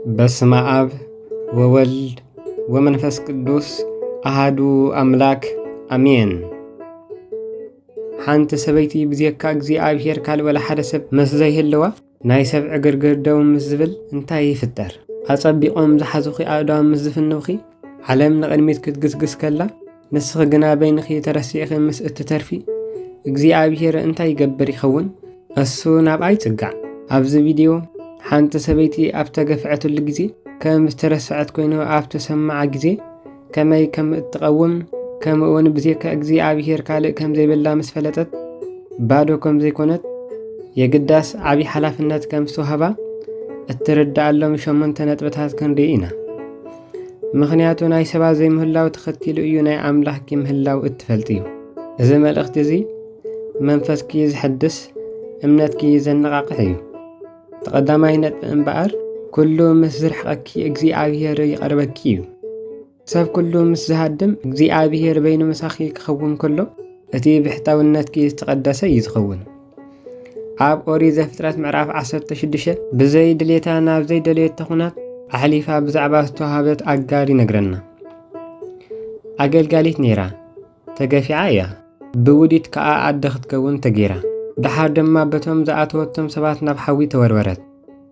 በስመ አብ ወወልድ ወመንፈስ ቅዱስ አሃዱ አምላክ አሜን። ሓንቲ ሰበይቲ ብዘካ እግዚአብሔር ካልወላ ሓደ ሰብ ምስ ዘይህልዋ ናይ ሰብ እግርግር ደው ምስ ዝብል እንታይ ይፍጠር? ኣጸቢቖም ዝሓዙኺ ኣእዳዎም ምስ ዝፍንውኺ ዓለም ንቕድሚት ክትግስግስ ከላ ንስኺ ግና በይንኺ ተረሲዕኺ ምስ እትተርፊ እግዚአብሔር እንታይ ይገብር ይኸውን? እሱ ናብኣይ ጽጋዕ። ኣብዚ ቪድዮ ሓንቲ ሰበይቲ ኣብ ተገፍዐትሉ ግዜ ከም ዝተረስዐት ኮይኑ ኣብ ተሰማዓ ግዜ ከመይ ከም እትቐውም ከምኡ እውን ብዘይካ እግዚአብሔር ካልእ ከም ዘይብላ ምስ ፈለጠት ባዶ ከም ዘይኮነት የግዳስ ዓብዪ ሓላፍነት ከም ዝተዋህባ እትርዳኣሎም 8 ነጥብታት ክንርኢ ኢና። ምክንያቱ ናይ ሰባት ዘይምህላው ተኸቲሉ እዩ ናይ ኣምላኽ ምህላው እትፈልጥ እዩ። እዚ መልእኽቲ እዚ መንፈስኪ ዝሕድስ እምነትኪ ዘነቓቕሕ እዩ። ተቐዳማይ ነጥቢ እምበኣር ኩሉ ምስ ዝርሕቐኪ እግዚአብሔር ይቐርበኪ እዩ። ሰብ ኩሉ ምስ ዝሃድም እግዚአብሔር በይኑ ምሳኺ ክኸውን ከሎ እቲ ብሕታውነትኪ ዝተቐደሰ እዩ ዝኸውን። ኣብ ኦሪት ዘፍጥረት ምዕራፍ 16 ብዘይ ድሌታ ናብ ዘይደልየት ኩናት ኣሕሊፋ ብዛዕባ ዝተዋሃበት ኣጋር ይነግረና። ኣገልጋሊት ነይራ፣ ተገፊዓ እያ፣ ብውዲት ከዓ ኣደ ክትከውን ተገይራ። ድሓር ድማ በቶም ዝኣተወቶም ሰባት ናብ ሓዊ ተወርወረት።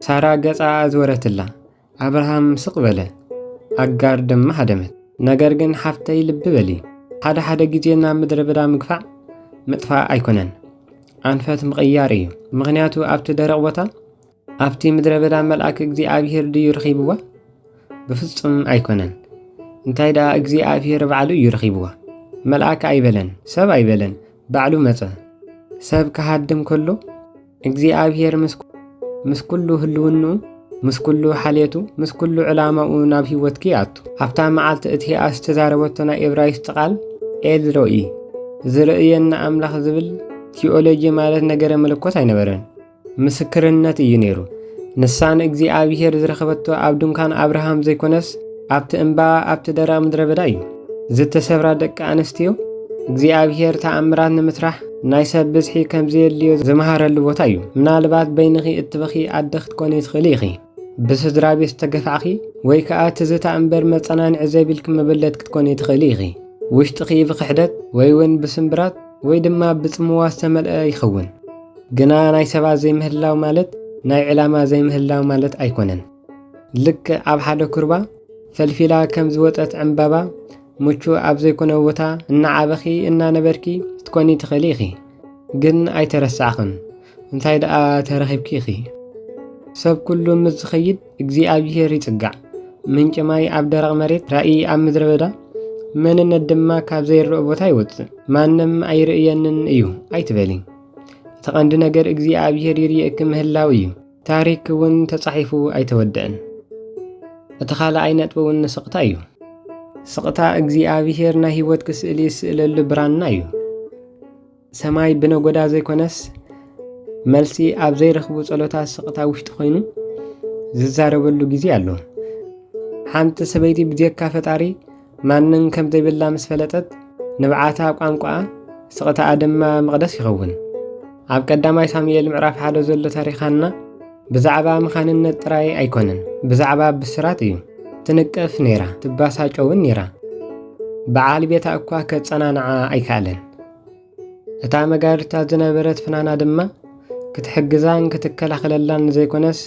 ሳራ ገጻ ዝወረትላ፣ ኣብርሃም ስቕ በለ፣ ኣጋር ድማ ሃደመት። ነገር ግን ሓፍተይ ልቢ በሊ፣ ሓደ ግዜ ናብ ምድረ በዳ ምግፋዕ ምጥፋእ ኣይኮነን፣ ኣንፈት ምቕያር እዩ። ምክንያቱ ኣብቲ ደረቕ ቦታ ኣብቲ ምድረ በዳ መልኣክ እግዚአብሔር ድዩ ረኺብዋ? ብፍጹም ኣይኮነን። እንታይ ደኣ እግዚአብሔር ባዕሉ እዩ ረኺብዋ። መልኣክ ኣይበለን፣ ሰብ ኣይበለን፣ ባዕሉ መጸ። ሰብ ክሃድም ከሎ እግዚአብሔር ምስ ኩሉ ህልውንኡ፣ ምስ ኩሉ ሓልየቱ፣ ምስ ኩሉ ዕላማኡ ናብ ህይወትኪ ኣቱ። ኣብታ መዓልቲ እቲኣ ዝተዛረበቶ ናይ ዕብራይስጥ ቃል ኤልሮኢ ዝርእየና ኣምላኽ ዝብል ቲኦሎጂ ማለት ነገረ መለኮት ኣይነበረን፣ ምስክርነት እዩ ነይሩ። ንሳን እግዚአብሔር ዝረኸበቶ ኣብ ድንኳን ኣብርሃም ዘይኮነስ ኣብቲ እምባ ኣብቲ ደረቕ ምድረ በዳ እዩ። ዝተሰብራ ደቂ ኣንስትዮ እግዚአብሔር ተኣምራት ንምስራሕ ናይ ሰብ ብዝሒ ከም ዘየልዮ ዝመሃረሉ ቦታ እዩ። ምናልባት በይንኺ እትበኺ ኣደ ክትኮኒ ትኽእሊ ኢኺ፣ ብስድራ ቤት ዝተገፋዕኺ ወይ ከዓ ትዝታ እምበር መጸናንዒ ዘቢልክ መበለት ክትኮኒ ትኽእሊ ኢኺ። ውሽጥኺ ብክሕደት ወይ እውን ብስምብራት ወይ ድማ ብጽምዋ ዝተመልአ ይኸውን። ግና ናይ ሰባት ዘይምህላው ማለት ናይ ዕላማ ዘይምህላው ማለት ኣይኮነን። ልክ ኣብ ሓደ ኩርባ ፈልፊላ ከም ዝወጠት ዕምባባ ሙቹ ኣብ ዘይኮነ ቦታ እናዓበኺ እናነበርኪ ትኮኒ ትኽእሊ ኢኺ፣ ግን ኣይተረሳዕኽን። እንታይ ደኣ ተረኺብኪ ኢኺ። ሰብ ኩሉ ምስ ዝኸይድ እግዚአብሔር ይጽጋዕ። ምንጭ ማይ ኣብ ደረቕ መሬት፣ ራእይ ኣብ ምድረ በዳ፣ መንነት ድማ ካብ ዘይርአ ቦታ ይወፅእ። ማንም ኣይርእየንን እዩ ኣይትበሊ። እቲ ቀንዲ ነገር እግዚአብሔር ይርየእክ ምህላው እዩ። ታሪክ እውን ተጻሒፉ ኣይተወድአን። እቲ ካልኣይ ነጥቢ እውን ስቕታ እዩ። ስቕታ እግዚአብሔር ናይ ህይወትኪ ስእሊ ዝስእለሉ ብራና እዩ። ሰማይ ብነጎዳ ዘይኮነስ መልሲ ኣብ ዘይረኽቡ ጸሎታት ስቕታ ውሽጢ ኮይኑ ዝዛረበሉ ግዜ ኣሎ። ሓንቲ ሰበይቲ ብዘካ ፈጣሪ ማንም ከም ዘይብላ ምስ ፈለጠት ንብዓታ ቋንቋኣ ስቕታኣ ድማ መቕደስ ይኸውን። ኣብ ቀዳማይ ሳሙኤል ምዕራፍ 1 ዘሎ ታሪኻና ብዛዕባ መኻንነት ጥራይ ኣይኮነን፣ ብዛዕባ ብስራት እዩ። ትንቀፍ ነይራ፣ ትባሳጨውን ነይራ። በዓል ቤታ እኳ ከጸናንዓ ኣይከኣለን። እታ መጋርታት ዝነበረት ፍናና ድማ ክትሕግዛን ክትከላኸለላን ዘይኮነስ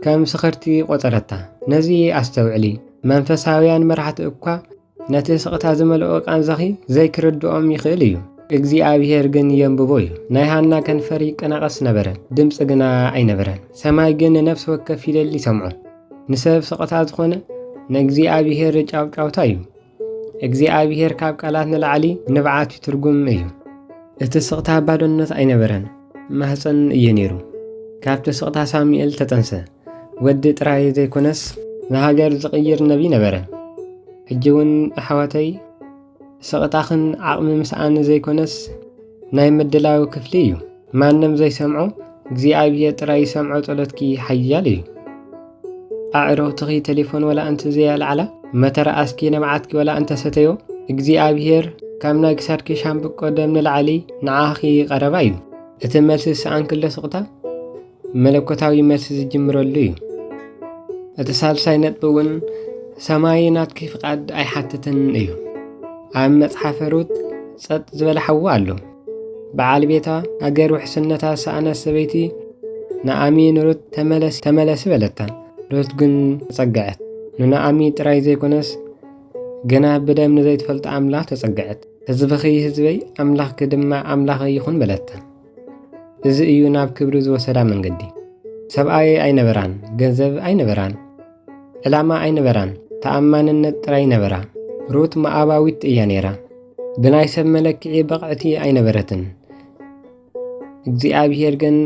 ከም ስኽርቲ ቆጸረታ። ነዚ ኣስተውዕሊ። መንፈሳውያን መራሕቲ እኳ ነቲ ስቕታ ዝመልኦ ቃንዛኺ ዘይክርድኦም ይኽእል እዩ። እግዚአብሔር ግን የንብቦ እዩ። ናይ ሃና ከንፈር ይቀናቐስ ነበረ፣ ድምፂ ግና ኣይነበረን። ሰማይ ግን ንነፍሲ ወከፍ ፊደል ይሰምዖ። ንሰብ ስቕታ ዝኾነ ንእግዚአብሔር ጫውጫውታ እዩ። እግዚአብሔር ካብ ቃላት ንላዕሊ ንብዓት ትርጉም እዩ። እቲ ስቕታ ባዶነት ኣይነበረን፣ ማህፀን እዩ ነይሩ። ካብቲ ስቕታ ሳሙኤል ተጠንሰ። ወዲ ጥራይ ዘይኮነስ ንሃገር ዝቕይር ነቢ ነበረ። ሕጂ እውን ኣሕዋተይ ስቕታኽን ዓቕሚ ምስኣን ዘይኮነስ ናይ ምድላዊ ክፍሊ እዩ። ማንም ዘይሰምዖ እግዚአብሔር ጥራይ ይሰምዖ። ጸሎትኪ ሓያል እዩ። ኣዕሩኽትኺ ቴሌፎን ወላ እንተ ዘያልዓላ፣ መተረኣስኪ ነብዓትኪ ወላ እንተ ሰተዮ እግዚአብሔር ካብ ናይ ክሳድኪ ሻምብቆ ደም ንላዕሊ ንዓኺ ቀረባ እዩ። እቲ መልሲ ዝሰኣንክሎ ስቕታ መለኮታዊ መልሲ ዝጅምረሉ እዩ። እቲ ሳልሳይ ነጥቢ እውን ሰማይ ናትኪ ፍቃድ ኣይሓትትን እዩ። ኣብ መጽሓፈ ሩት ጸጥ ዝበለ ሓዊ ኣሎ። በዓል ቤታ ኣገር ውሕስነታ ሰኣነት ሰበይቲ ንኣሚ ንሩት ተመለስ በለታ። ሩት ግን ተጸግዐት። ንኣሚ ጥራይ ዘይኮነስ ገና ብደም ንዘይትፈልጦ ኣምላኽ ተጸግዐት። ህዝብኺ ህዝበይ ኣምላኽኪ ድማ ኣምላኽ ይኹን በለታ። እዚ እዩ ናብ ክብሪ ዝወሰዳ መንገዲ። ሰብኣይ ኣይነበራን፣ ገንዘብ ኣይነበራን፣ ዕላማ ኣይነበራን፣ ተኣማንነት ጥራይ ነበራ። ሩት መኣባዊት እያ ነይራ። ብናይ ሰብ መለክዒ በቕዕቲ ኣይነበረትን። እግዚኣብሔር ግን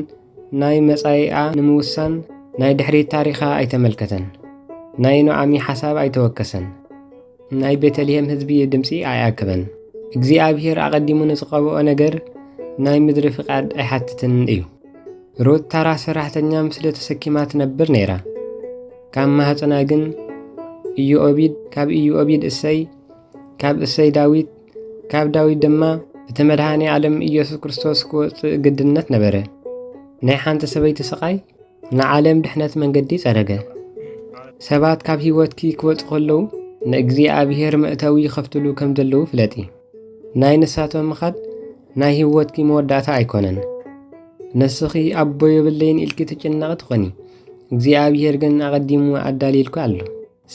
ናይ መጻይኣ ንምውሳን ናይ ድሕሪት ታሪኻ ኣይተመልከተን። ናይ ኖዓሚ ሓሳብ ኣይተወከሰን። ናይ ቤተልሔም ህዝቢ ድምፂ ኣይኣከበን። እግዚኣብሔር ኣቐዲሙ ንዝቐብኦ ነገር ናይ ምድሪ ፍቃድ ኣይሓትትን እዩ። ሩት ታራ ሰራሕተኛ ምስሊ ተሰኪማ ትነብር ነይራ። ካብ ማህፀና ግን ኢዮኦቢድ፣ ካብ ኢዮኦቢድ እሰይ፣ ካብ እሰይ ዳዊት፣ ካብ ዳዊት ድማ እቲ መድሃኒ ዓለም ኢየሱስ ክርስቶስ ክወፅእ ግድነት ነበረ። ናይ ሓንቲ ሰበይቲ ስቃይ ንዓለም ድሕነት መንገዲ ጸረገ። ሰባት ካብ ህይወትኪ ክወፅእ ከለዉ ንእግዚኣብሔር መእተዊ ይኸፍትሉ ከም ዘለዉ ፍለጢ። ናይ ንሳቶም ምኻድ ናይ ህይወትኪ መወዳእታ ኣይኮነን። ነስኺ ኣቦ የብለይን ኢልኪ ትጭነቕ ትኾኒ፣ እግዚኣብሔር ግን ኣቐዲሙ ኣዳሊልኩ ኣሎ።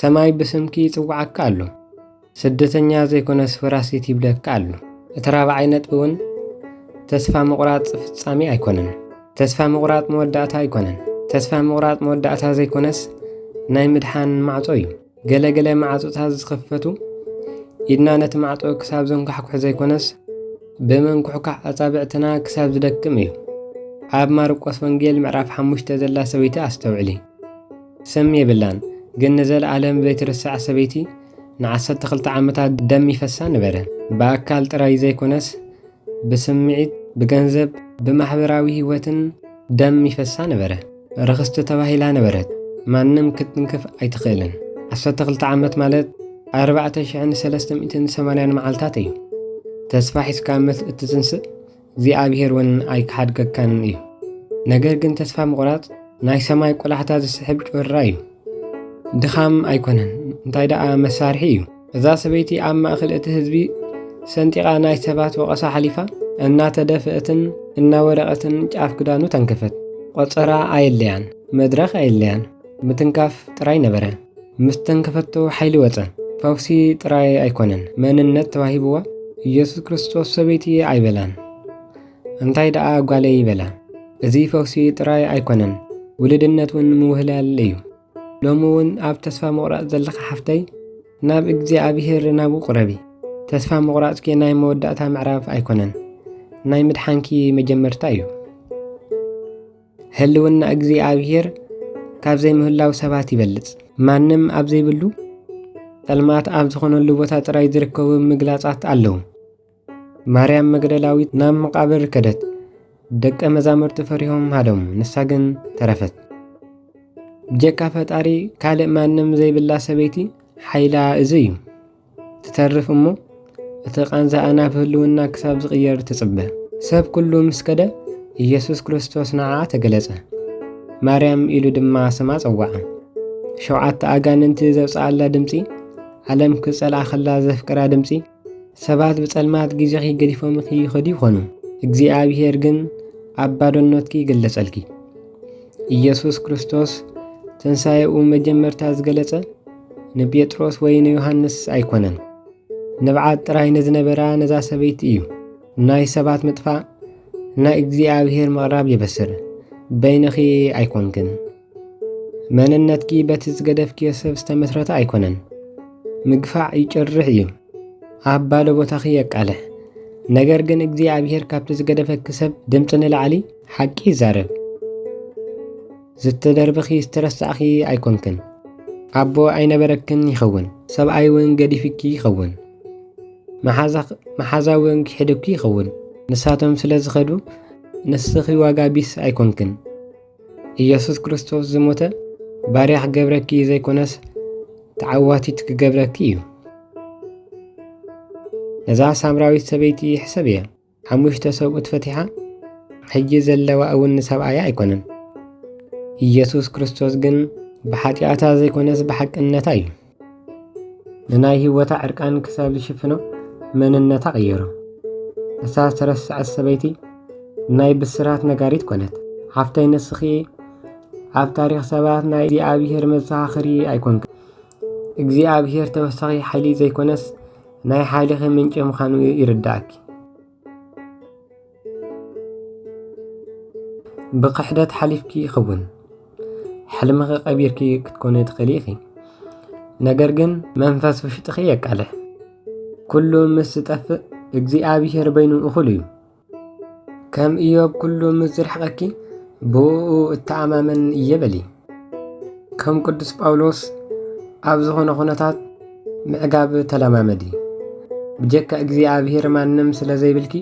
ሰማይ ብስምኪ ይጽዋዓካ ኣሎ። ስደተኛ ዘይኮነስ ፍራሲት ይብለካ ኣሎ። እቲ ራብዓይ ነጥቢ እውን ተስፋ ምቑራጽ ፍጻሜ ኣይኮነን። ተስፋ ምቑራጽ መወዳእታ ኣይኮነን። ተስፋ ምቑራጽ መወዳእታ ዘይኮነስ ናይ ምድሓን ማዕጾ እዩ። ገለገለ ማዕጾታት ዝኽፈቱ ኢድና ነቲ ማዕጾ ክሳብ ዘንኳሕኩሕ ዘይኮነስ ብመንኩሕኳሕ ኣጻብዕትና ክሳብ ዝደክም እዩ። ኣብ ማርቆስ ወንጌል ምዕራፍ 5 ዘላ ሰበይቲ ኣስተውዕሊ። ስም የብላን ግን ንዘለዓለም ዘይትርስዕ ሰበይቲ ን12 ዓመታት ደም ይፈሳ ነበረ። ብኣካል ጥራይ ዘይኮነስ ብስምዒት፣ ብገንዘብ፣ ብማሕበራዊ ህይወትን ደም ይፈሳ ነበረ። ርኽስቲ ተባሂላ ነበረት። ማንም ክትንክፍ ኣይትኽእልን። 12 ዓመት ማለት 4380 መዓልታት እዩ። ተስፋ ሒዝካ እትትንስእ እግዚኣብሔር እውን ኣይክሓድገካን እዩ። ነገር ግን ተስፋ ምቑራጽ ናይ ሰማይ ቆላሕታ ዝስሕብ ጭራ እዩ። ድኻም ኣይኮነን፣ እንታይ ደኣ መሳርሒ እዩ። እዛ ሰበይቲ ኣብ ማእኸል እቲ ህዝቢ ሰንጢቓ ናይ ሰባት ወቐሳ ሓሊፋ እናተደፍአትን እናወረቐትን ጫፍ ክዳኑ ተንከፈት። ቆፀራ ኣየለያን፣ መድረኽ ኣየለያን፣ ምትንካፍ ጥራይ ነበረ። ምስ ተንከፈቶ ሓይሊ ወፀ። ፈውሲ ጥራይ ኣይኮነን፣ መንነት ተዋሂብዋ። ኢየሱስ ክርስቶስ ሰበይቲ ኣይበላን፣ እንታይ ደኣ ጓለይ ይበላ። እዚ ፈውሲ ጥራይ ኣይኮነን፣ ውልድነት እውን ምውህላል እዩ። ሎሚ እውን ኣብ ተስፋ ምቑራጽ ዘለኻ ሓፍተይ ናብ እግዚኣብሔር ናብኡ ቁረቢ። ተስፋ ምቑራጽኪ ናይ መወዳእታ ምዕራፍ ኣይኮነን፣ ናይ ምድሓንኪ መጀመርታ እዩ። ህልውና እግዚኣብሔር ካብ ዘይምህላው ሰባት ይበልጽ። ማንም ኣብ ዘይብሉ ጸልማት ኣብ ዝኾነሉ ቦታ ጥራይ ዝርከቡ ምግላጻት ኣለዉ። ማርያም መግደላዊት ናብ መቃብር ከደት። ደቀ መዛሙርቲ ፈሪሆም ሃደሙ፣ ንሳ ግን ተረፈት። ብጀካ ፈጣሪ ካልእ ማንም ዘይብላ ሰበይቲ ሓይላ እዚ እዩ። ትተርፍ እሞ እቲ ቃንዛኣና ብህልውና ክሳብ ዝቕየር ትጽበ። ሰብ ኩሉ ምስ ከደ ኢየሱስ ክርስቶስ ንዓ ተገለጸ። ማርያም ኢሉ ድማ ስማ ጸዋዓ። 7 ኣጋንንቲ ዘውፅኣላ ድምፂ፣ ዓለም ክጸልኣ ኸላ ዘፍቅራ ድምፂ፣ ሰባት ብጸልማት ጊዜኺ ገዲፎም ይኸዱ ይኾኑ፣ እግዚኣብሔር ግን ኣብ ባዶነትኪ ይገለጸልኪ። ኢየሱስ ክርስቶስ ትንሳኤኡ መጀመርታ ዝገለጸ ንጴጥሮስ ወይ ንዮሃንስ ኣይኮነን፣ ንብዓት ጥራይ ንዝነበራ ነዛ ሰበይቲ እዩ። ናይ ሰባት ምጥፋእ ናይ እግዚኣብሔር ምቕራብ የበስር። በይንኺ ኣይኮንክን። መንነትኪ በቲ ዝገደፍክዮ ሰብ ዝተመስረተ ኣይኮነን። ምግፋዕ ይጭርሕ እዩ፣ ኣብ ባዶ ቦታኺ የቃልሕ። ነገር ግን እግዚኣብሔር ካብቲ ዝገደፈኪ ሰብ ድምፂ ንላዕሊ ሓቂ ይዛረብ። ዝተደርብኺ ዝተረሳዕኺ ኣይኮንክን። ኣቦ ኣይነበረክን ይኸውን፣ ሰብኣይ እውን ገዲፍኪ ይኸውን፣ መሓዛ እውን ክሕድኪ ይኸውን። ንሳቶም ስለ ዝኸዱ ንስኺ ዋጋ ቢስ ኣይኮንክን። ኢየሱስ ክርስቶስ ዝሞተ ባርያ ክገብረኪ ዘይኮነስ ተዓዋቲት ክገብረኪ እዩ። ነዛ ሳምራዊት ሰበይቲ ሕሰብ እያ። 5 ሰብኡት ፈቲሓ ሕጂ ዘለዋ እውን ሰብኣያ ኣይኮነን። ኢየሱስ ክርስቶስ ግን ብሓጢኣታ ዘይኮነስ ብሓቅነታ እዩ። ንናይ ህይወታ ዕርቃን ክሳብ ዝሽፍኖ መንነታ ቀየሮ። እሳ ዝተረስዐት ሰበይቲ ናይ ብስራት ነጋሪት ኮነት። ሓፍታይ ንስኺ ኣብ ታሪክ ሰባት ናይ እግዚኣብሔር መዘኻኸሪ ኣይኮንክ። እግዚኣብሔር ተወሳኺ ሓይሊ ዘይኮነስ ናይ ሓይልኺ ምንጭ ምዃኑ ይርዳእኪ። ብክሕደት ሓሊፍኪ ይኸውን ሕልምኺ ቀቢርኪ ክትኮነ ትኽእሊ ኢኺ። ነገር ግን መንፈስ ውሽጥኺ የቃልሕ። ኩሉ ምስ ዝጠፍእ እግዚኣብሔር በይኑ እኹል እዩ። ከም ኢዮብ ኩሉ ምስ ዝርሕቐኪ ብኡ እተኣማመን እየበሊ። ከም ቅዱስ ጳውሎስ ኣብ ዝኾነ ኩነታት ምዕጋብ ተለማመዲ። ብጀካ እግዚኣብሔር ማንም ስለ ዘይብልኪ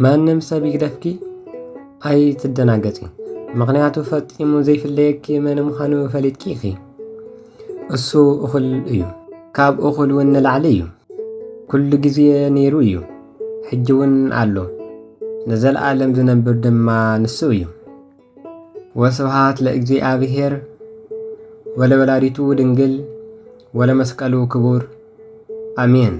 ማንም ሰብ ይግደፍኪ ኣይትደናገጺ። ምክንያቱ ፈጺሙ ዘይፍለየኪ መን ምዃኑ ፈሊጥኪ ኢኺ። እሱ እኹል እዩ፣ ካብ እኹል እውን ንላዕሊ እዩ። ኩሉ ግዜ ነይሩ እዩ፣ ሕጂ እውን ኣሎ፣ ንዘለዓለም ዝነብር ድማ ንሱ እዩ። ወስብሃት ለእግዚአብሔር ወለወላዲቱ ድንግል ወለመስቀሉ ክቡር አሜን።